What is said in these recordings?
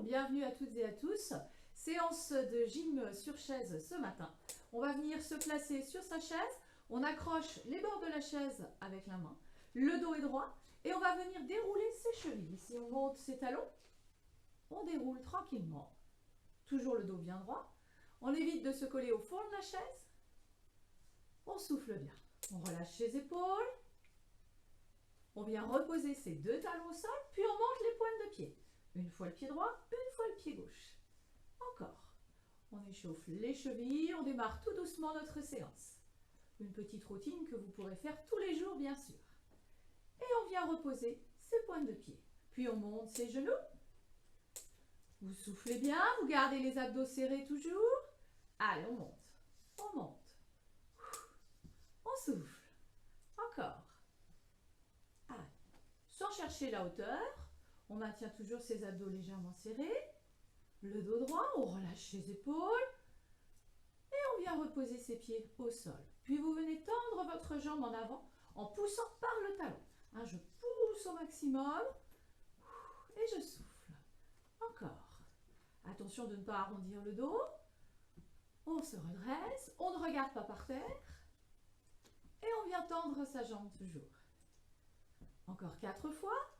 bienvenue à toutes et à tous. Séance de gym sur chaise ce matin. On va venir se placer sur sa chaise, on accroche les bords de la chaise avec la main, le dos est droit et on va venir dérouler ses chevilles. Si on monte ses talons, on déroule tranquillement, toujours le dos bien droit. On évite de se coller au fond de la chaise, on souffle bien. On relâche ses épaules, on vient reposer ses deux talons au sol, puis on monte les pointes de pied. Une fois le pied droit, une fois le pied gauche. Encore. On échauffe les chevilles, on démarre tout doucement notre séance. Une petite routine que vous pourrez faire tous les jours, bien sûr. Et on vient reposer ses pointes de pied. Puis on monte ses genoux. Vous soufflez bien, vous gardez les abdos serrés toujours. Allez, on monte. On monte. On souffle. Encore. Allez. Sans chercher la hauteur, on maintient toujours ses abdos légèrement serrés. Le dos droit, on relâche ses épaules. Et on vient reposer ses pieds au sol. Puis vous venez tendre votre jambe en avant en poussant par le talon. Je pousse au maximum. Et je souffle. Encore. Attention de ne pas arrondir le dos. On se redresse. On ne regarde pas par terre. Et on vient tendre sa jambe toujours. Encore 4 fois.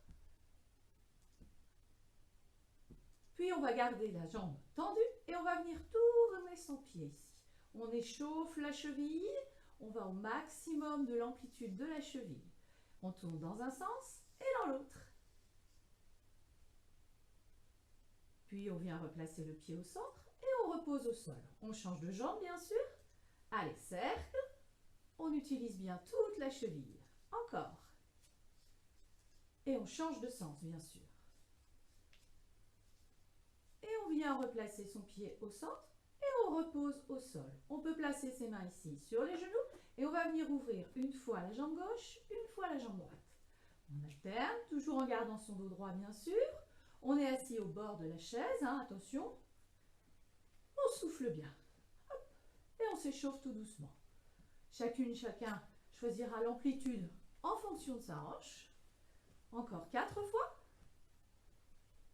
Puis on va garder la jambe tendue et on va venir tourner son pied ici. On échauffe la cheville, on va au maximum de l'amplitude de la cheville. On tourne dans un sens et dans l'autre. Puis on vient replacer le pied au centre et on repose au sol. On change de jambe bien sûr. Allez, cercle. On utilise bien toute la cheville. Encore. Et on change de sens bien sûr. Et on vient replacer son pied au centre et on repose au sol. On peut placer ses mains ici sur les genoux et on va venir ouvrir une fois la jambe gauche, une fois la jambe droite. On alterne, toujours en gardant son dos droit bien sûr. On est assis au bord de la chaise, attention. On souffle bien. Hop, et on s'échauffe tout doucement. Chacun choisira l'amplitude en fonction de sa hanche. Encore 4 fois.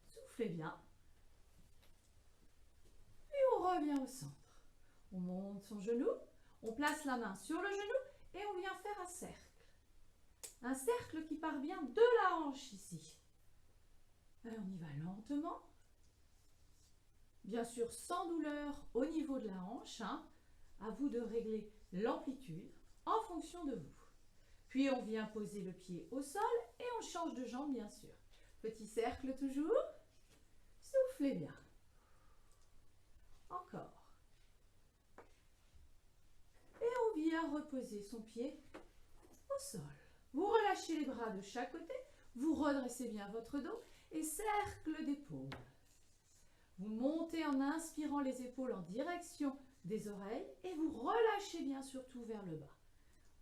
Soufflez bien. On revient au centre. On monte son genou, on place la main sur le genou et on vient faire un cercle. Un cercle qui part bien de la hanche ici. Alors on y va lentement. Bien sûr sans douleur au niveau de la hanche. À vous de régler l'amplitude en fonction de vous. Puis on vient poser le pied au sol et on change de jambe bien sûr. Petit cercle toujours. Soufflez bien. Encore. Et on vient reposer son pied au sol. Vous relâchez les bras de chaque côté, vous redressez bien votre dos et cercle d'épaule. Vous montez en inspirant les épaules en direction des oreilles et vous relâchez bien surtout vers le bas.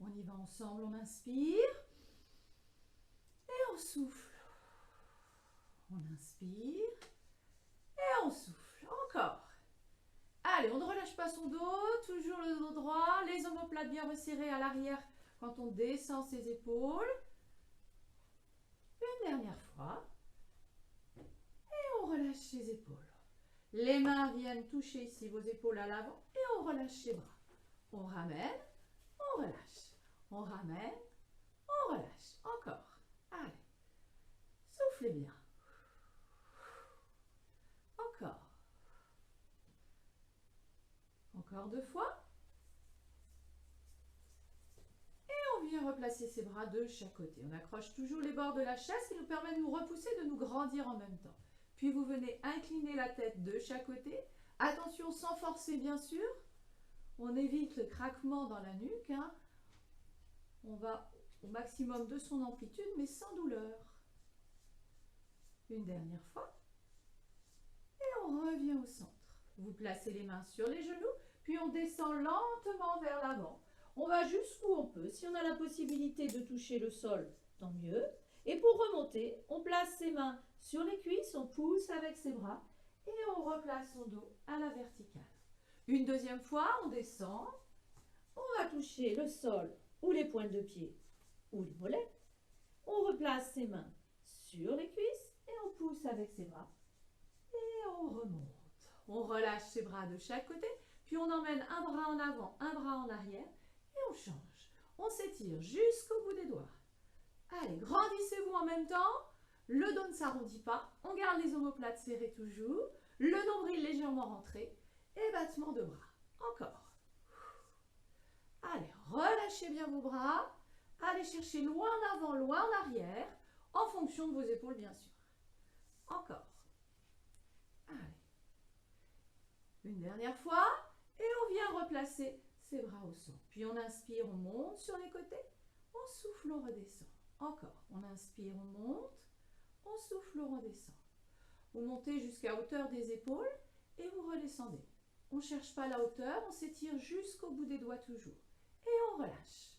On y va ensemble, on inspire et on souffle. On inspire et on souffle. Encore. Allez, on ne relâche pas son dos, toujours le dos droit, les omoplates bien resserrées à l'arrière quand on descend ses épaules. Une dernière fois. Et on relâche ses épaules. Les mains viennent toucher ici vos épaules à l'avant et on relâche ses bras. On ramène, on relâche. On ramène, on relâche. Encore. Allez. Soufflez bien. Encore. Encore 2 fois. Et on vient replacer ses bras de chaque côté. On accroche toujours les bords de la chaise qui nous permet de nous repousser, de nous grandir en même temps. Puis vous venez incliner la tête de chaque côté. Attention sans forcer bien sûr. On évite le craquement dans la nuque. On va au maximum de son amplitude mais sans douleur. Une dernière fois. Et on revient au centre. Vous placez les mains sur les genoux. Puis on descend lentement vers l'avant. On va jusqu'où on peut. Si on a la possibilité de toucher le sol, tant mieux. Et pour remonter, on place ses mains sur les cuisses, on pousse avec ses bras et on replace son dos à la verticale. Une deuxième fois, on descend. On va toucher le sol ou les pointes de pied ou les mollets. On replace ses mains sur les cuisses et on pousse avec ses bras. Et On relâche ses bras de chaque côté, puis on emmène un bras en avant, un bras en arrière et on change. On s'étire jusqu'au bout des doigts. Allez, grandissez-vous en même temps. Le dos ne s'arrondit pas. On garde les omoplates serrées toujours. Le nombril légèrement rentré et battement de bras. Encore. Allez, relâchez bien vos bras. Allez chercher loin en avant, loin en arrière, en fonction de vos épaules, bien sûr. Encore. Allez. Une dernière fois. Et on vient replacer ses bras au sol. Puis on inspire, on monte sur les côtés. On souffle, on redescend. Encore. On inspire, on monte. On souffle, on redescend. Vous montez jusqu'à hauteur des épaules et vous redescendez. On ne cherche pas la hauteur, on s'étire jusqu'au bout des doigts toujours. Et on relâche.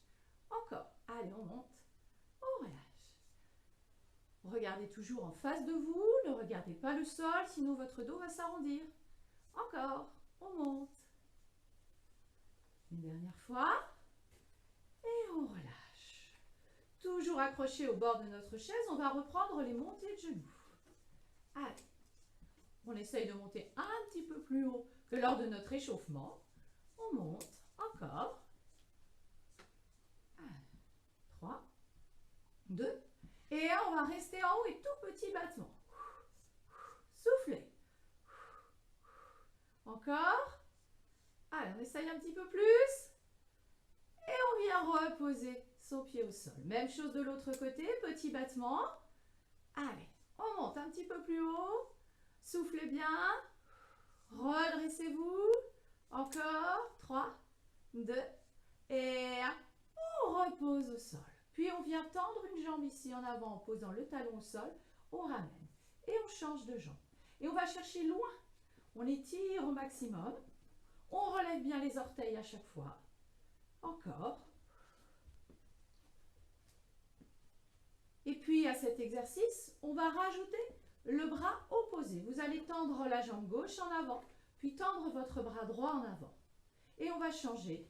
Encore. Allez, on monte. On relâche. Regardez toujours en face de vous. Ne regardez pas le sol, sinon votre dos va s'arrondir. Encore. On monte. Une dernière fois. Et on relâche. Toujours accroché au bord de notre chaise, on va reprendre les montées de genoux. Allez. On essaye de monter un petit peu plus haut que lors de notre échauffement. On monte. Encore. 3, 2, et on va rester en haut et tout petit battement. Soufflez. Encore. Allez, on essaye un petit peu plus. Et on vient reposer son pied au sol. Même chose de l'autre côté, petit battement. Allez, on monte un petit peu plus haut. Soufflez bien. Redressez-vous. Encore. 3, 2, et 1. On repose au sol. Puis on vient tendre une jambe ici en avant en posant le talon au sol. On ramène. Et on change de jambe. Et on va chercher loin. On étire au maximum. On relève bien les orteils à chaque fois. Encore. Et puis à cet exercice, on va rajouter le bras opposé. Vous allez tendre la jambe gauche en avant, puis tendre votre bras droit en avant. Et on va changer.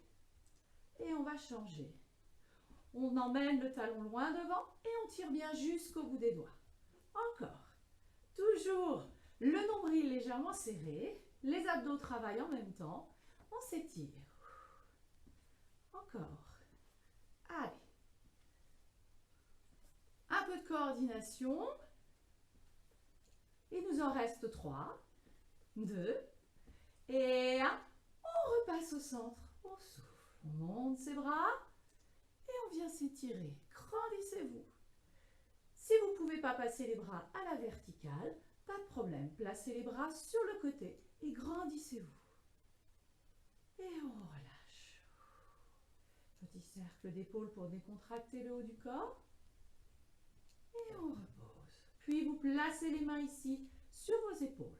Et on va changer. On emmène le talon loin devant et on tire bien jusqu'au bout des doigts. Encore. Toujours le nombril légèrement serré. Les abdos travaillent en même temps. On s'étire. Encore. Allez. Un peu de coordination. Il nous en reste 3, 2 et 1. On repasse au centre. On souffle. On monte ses bras. Et on vient s'étirer. Grandissez-vous. Si vous ne pouvez pas passer les bras à la verticale, pas de problème. Placez les bras sur le côté et grandissez-vous. Et on relâche. Petit cercle d'épaule pour décontracter le haut du corps. Et on repose. Puis vous placez les mains ici sur vos épaules.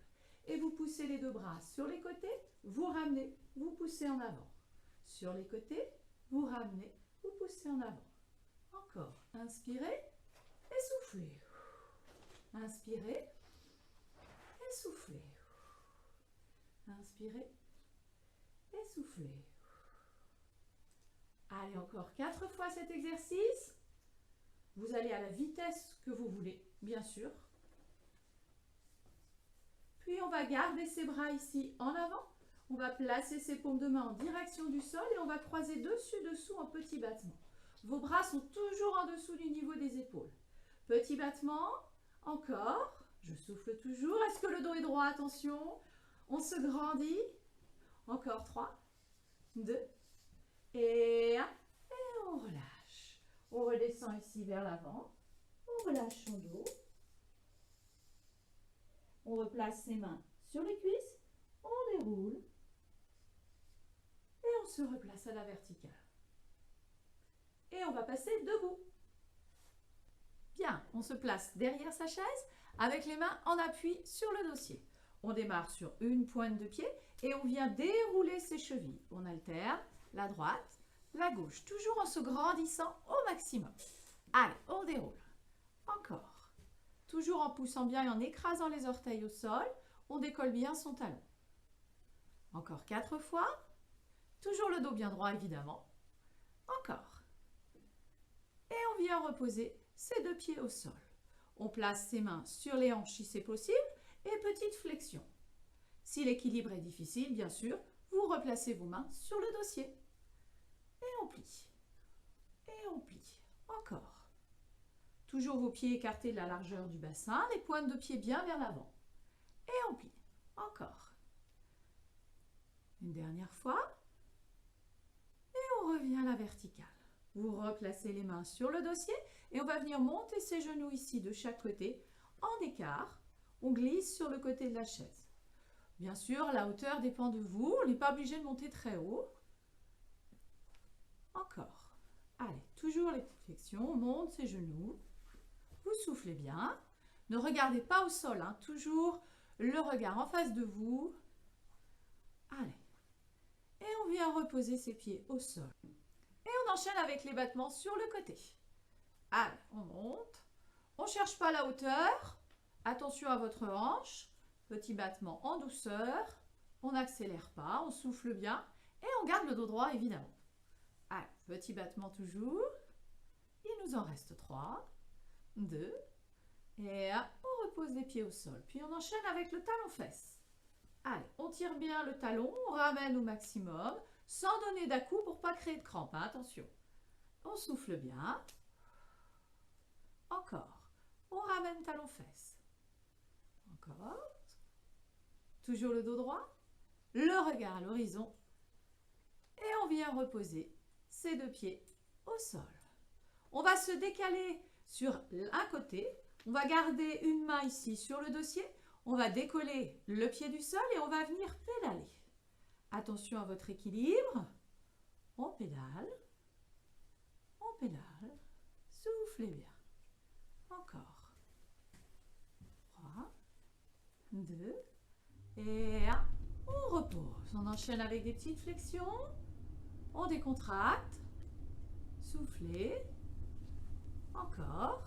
Et vous poussez les deux bras sur les côtés. Vous ramenez, vous poussez en avant. Sur les côtés, vous ramenez. Vous poussez en avant. Encore. Inspirez et soufflez. Inspirez et soufflez. Inspirez et soufflez. Allez, encore 4 fois cet exercice. Vous allez à la vitesse que vous voulez, bien sûr. Puis on va garder ses bras ici en avant. On va placer ses paumes de main en direction du sol et on va croiser dessus-dessous en petit battement. Vos bras sont toujours en dessous du niveau des épaules. Petit battement, encore. Je souffle toujours. Est-ce que le dos est droit? Attention. On se grandit. Encore 3, 2 et 1. Et on relâche. On redescend ici vers l'avant. On relâche son dos. On replace ses mains sur les cuisses. On déroule. Et on se replace à la verticale. Et on va passer debout. Bien, on se place derrière sa chaise avec les mains en appui sur le dossier. On démarre sur une pointe de pied et on vient dérouler ses chevilles. On alterne la droite, la gauche, toujours en se grandissant au maximum. Allez, on déroule. Encore. Toujours en poussant bien et en écrasant les orteils au sol, on décolle bien son talon. Encore 4 fois. Toujours le dos bien droit, évidemment. Encore. Et on vient reposer ses deux pieds au sol. On place ses mains sur les hanches si c'est possible et petite flexion. Si l'équilibre est difficile, bien sûr, vous replacez vos mains sur le dossier. Et on plie. Et on plie. Encore. Toujours vos pieds écartés de la largeur du bassin, les pointes de pied bien vers l'avant. Et on plie. Encore. Une dernière fois. Et on revient à la verticale. Vous replacez les mains sur le dossier et on va venir monter ses genoux ici de chaque côté en écart. On glisse sur le côté de la chaise. Bien sûr, la hauteur dépend de vous. On n'est pas obligé de monter très haut. Encore. Allez, toujours les petites flexions. On monte ses genoux. Vous soufflez bien. Ne regardez pas au sol, hein. Toujours le regard en face de vous. Allez. Et on vient reposer ses pieds au sol. Et on enchaîne avec les battements sur le côté. Allez, on monte. On ne cherche pas la hauteur. Attention à votre hanche. Petit battement en douceur. On n'accélère pas, on souffle bien. Et on garde le dos droit, évidemment. Allez, petit battement toujours. Il nous en reste 3, 2. Et on repose les pieds au sol. Puis on enchaîne avec le talon-fesse. Allez, on tire bien le talon, on ramène au maximum, sans donner d'à-coups pour ne pas créer de crampes, hein, attention. On souffle bien. Encore. On ramène talon-fesse. Encore. Toujours le dos droit. Le regard à l'horizon. Et on vient reposer ses deux pieds au sol. On va se décaler sur un côté. On va garder une main ici sur le dossier. On va décoller le pied du sol et on va venir pédaler. Attention à votre équilibre. On pédale. On pédale. Soufflez bien. Encore. 3, 2, et 1. On repose. On enchaîne avec des petites flexions. On décontracte. Soufflez. Encore.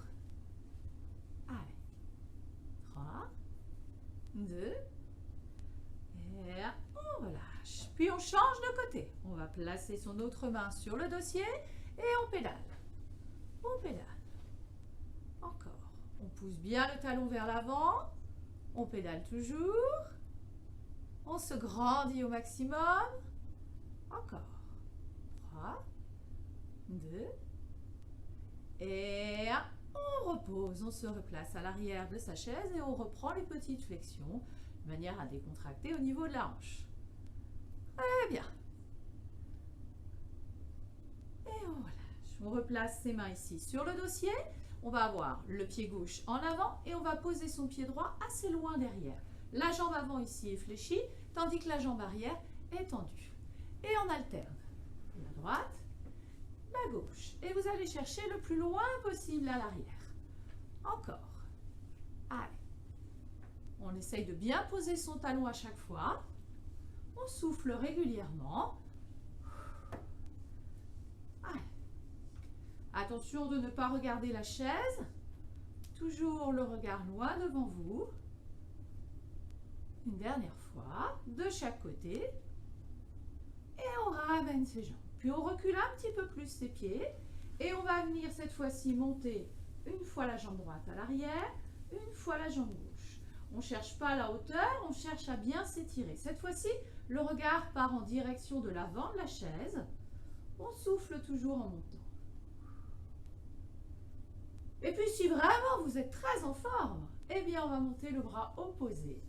Allez. 3, 2, et 1. On relâche. Puis on change de côté. On va placer son autre main sur le dossier et on pédale. On pédale. Encore. On pousse bien le talon vers l'avant. On pédale toujours. On se grandit au maximum. Encore. 3, 2, et 1. On repose. On se replace à l'arrière de sa chaise et on reprend les petites flexions de manière à décontracter au niveau de la hanche. Très bien. Et on relâche. On replace ses mains ici sur le dossier. On va avoir le pied gauche en avant et on va poser son pied droit assez loin derrière. La jambe avant ici est fléchie, tandis que la jambe arrière est tendue. Et on alterne. La droite, la gauche. Et vous allez chercher le plus loin possible à l'arrière. Encore. Allez. On essaye de bien poser son talon à chaque fois. On souffle régulièrement. Allez. Attention de ne pas regarder la chaise. Toujours le regard loin devant vous. Une dernière fois, de chaque côté. Et on ramène ses jambes. Puis on recule un petit peu plus ses pieds. Et on va venir cette fois-ci monter une fois la jambe droite à l'arrière, une fois la jambe gauche. On ne cherche pas la hauteur, on cherche à bien s'étirer. Cette fois-ci, le regard part en direction de l'avant de la chaise. On souffle toujours en montant. Et puis si vraiment vous êtes très en forme, eh bien on va monter le bras opposé,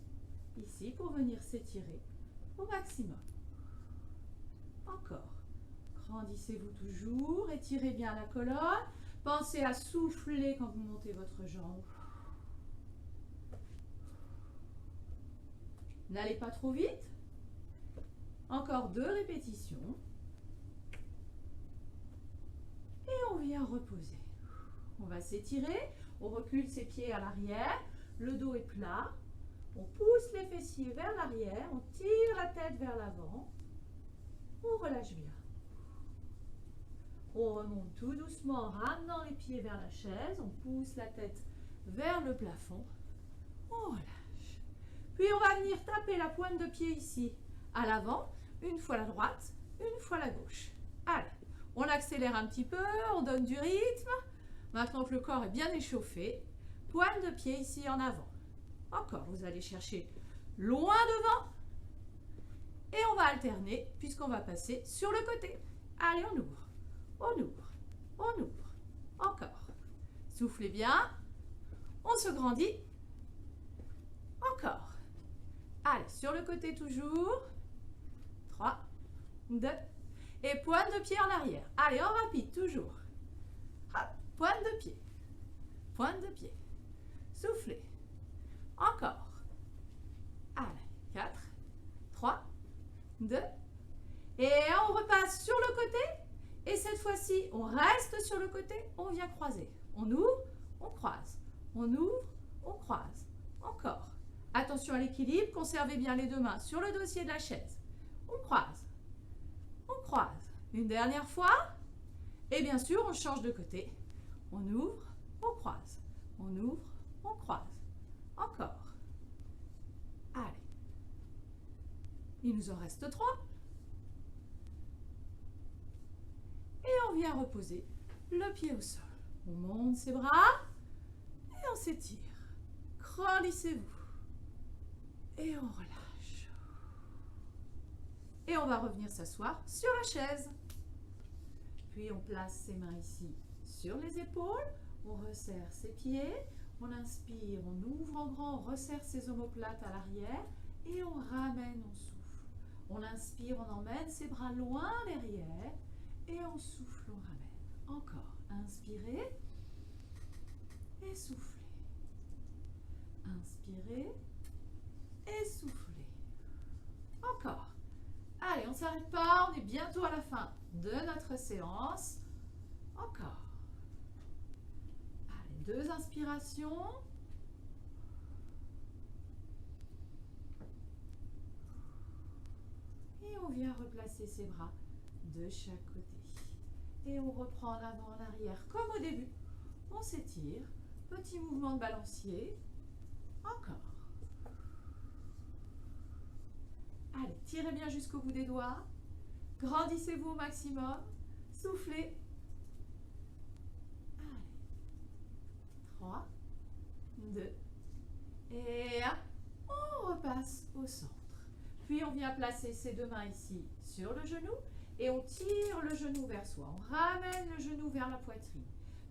ici, pour venir s'étirer au maximum. Encore. Grandissez-vous toujours, étirez bien la colonne. Pensez à souffler quand vous montez votre jambe. N'allez pas trop vite. Encore 2 répétitions. Et on vient reposer. On va s'étirer, on recule ses pieds à l'arrière, le dos est plat, on pousse les fessiers vers l'arrière, on tire la tête vers l'avant, on relâche bien. On remonte tout doucement en ramenant les pieds vers la chaise, on pousse la tête vers le plafond, on relâche. Puis on va venir taper la pointe de pied ici, à l'avant, une fois la droite, une fois la gauche. Allez, on accélère un petit peu, on donne du rythme. Maintenant que le corps est bien échauffé, pointe de pied ici en avant. Encore, vous allez chercher loin devant Et on va alterner puisqu'on va passer sur le côté. Allez, on ouvre, on ouvre, on ouvre. Encore. Soufflez bien. On se grandit. Encore. Allez, sur le côté toujours. 3, 2. Et pointe de pied en arrière. Allez, en rapide, toujours. Hop, pointe de pied. Pointe de pied. Soufflez. Encore. Allez, 4, 3, 2. Et on repasse sur le côté. Et cette fois-ci, on reste sur le côté. On vient croiser. On ouvre, on croise. On ouvre, on croise. Encore. Attention à l'équilibre. Conservez bien les deux mains sur le dossier de la chaise. On croise. On croise. Une dernière fois. Et bien sûr, on change de côté. On ouvre, on croise. On ouvre, on croise. Encore. Allez. Il nous en reste 3. Et on vient reposer le pied au sol. On monte ses bras et on s'étire. Grandissez-vous. Et on relâche. Et on va revenir s'asseoir sur la chaise. Puis on place ses mains ici sur les épaules. On resserre ses pieds. On inspire, on ouvre en grand, on resserre ses omoplates à l'arrière. Et on ramène, on souffle. On inspire, on emmène ses bras loin derrière. Et on souffle, on ramène. Encore. Inspirez et soufflez. Inspirez et soufflez. Encore. Allez, on ne s'arrête pas, on est bientôt à la fin de notre séance. Encore. Allez, 2 inspirations. Et on vient replacer ses bras de chaque côté. Et on reprend en avant, en arrière, comme au début. On s'étire. Petit mouvement de balancier. Encore. Allez, tirez bien jusqu'au bout des doigts. Grandissez-vous au maximum. Soufflez. Allez. 3, 2, et 1. On repasse au centre. Puis on vient placer ses deux mains ici sur le genou. Et on tire le genou vers soi. On ramène le genou vers la poitrine.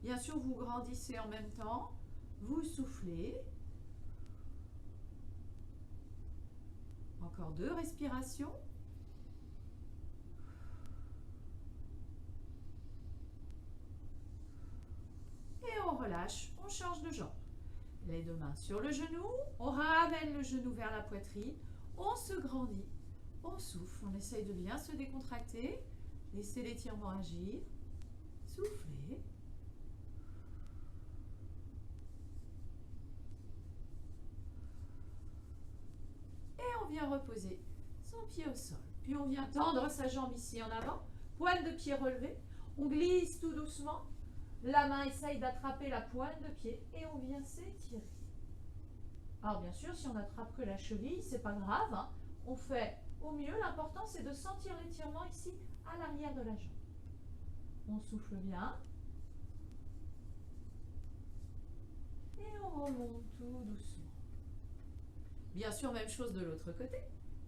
Bien sûr, vous grandissez en même temps. Vous soufflez. Encore 2 respirations. Et on relâche. On change de jambe. Les deux mains sur le genou. On ramène le genou vers la poitrine. On se grandit. On souffle, on essaye de bien se décontracter. Laissez l'étirement agir. Soufflez. Et on vient reposer son pied au sol. Puis on vient tendre sa jambe ici en avant. Pointe de pied relevée. On glisse tout doucement. La main essaye d'attraper la pointe de pied. Et on vient s'étirer. Alors bien sûr, si on n'attrape que la cheville, c'est pas grave. Hein. On fait au mieux. L'important, c'est de sentir l'étirement ici à l'arrière de la jambe. On souffle bien. Et on remonte tout doucement. Bien sûr, même chose de l'autre côté.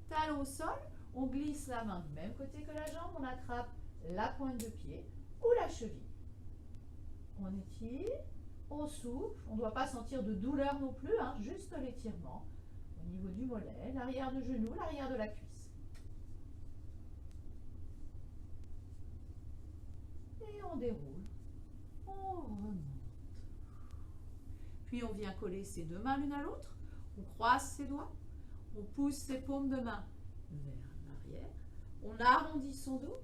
Talon au sol. On glisse la main du même côté que la jambe. On attrape la pointe de pied ou la cheville. On étire. On souffle. On ne doit pas sentir de douleur non plus. Hein, juste l'étirement. Au niveau du mollet, l'arrière du genou, l'arrière de la cuisse. Et on déroule, on remonte. Puis on vient coller ses deux mains l'une à l'autre, on croise ses doigts, on pousse ses paumes de main vers l'arrière, on arrondit son dos,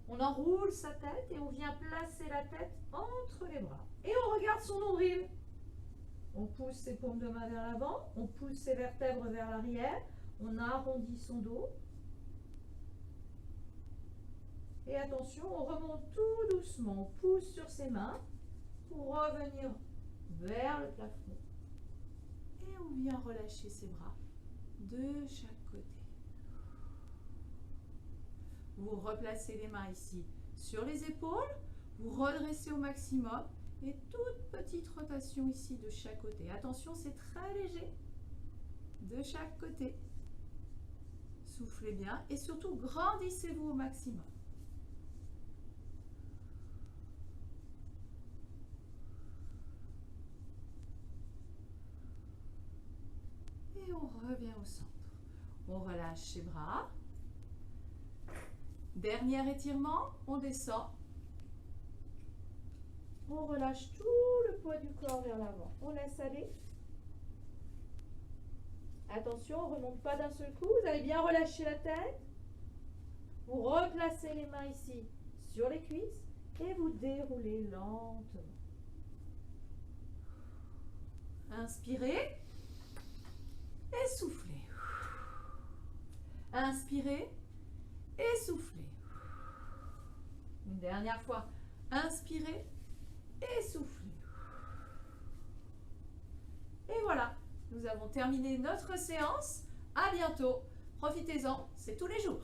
on enroule sa tête et on vient placer la tête entre les bras. Et on regarde son nombril. On pousse ses paumes de main vers l'avant, on pousse ses vertèbres vers l'arrière, on arrondit son dos. Et attention, on remonte tout doucement, on pousse sur ses mains pour revenir vers le plafond. Et on vient relâcher ses bras de chaque côté. Vous replacez les mains ici sur les épaules, vous redressez au maximum et toute petite rotation ici de chaque côté. Attention, c'est très léger. De chaque côté. Soufflez bien et surtout grandissez-vous au maximum. Et on revient au centre. On relâche ses bras. Dernier étirement, on descend. On relâche tout le poids du corps vers l'avant. On laisse aller. Attention, on ne remonte pas d'un seul coup. Vous allez bien relâcher la tête. Vous replacez les mains ici sur les cuisses et vous déroulez lentement. Inspirez et soufflez. Inspirez et soufflez. Une dernière fois. Inspirez et soufflez. Et voilà, nous avons terminé notre séance. À bientôt. Profitez-en, c'est tous les jours.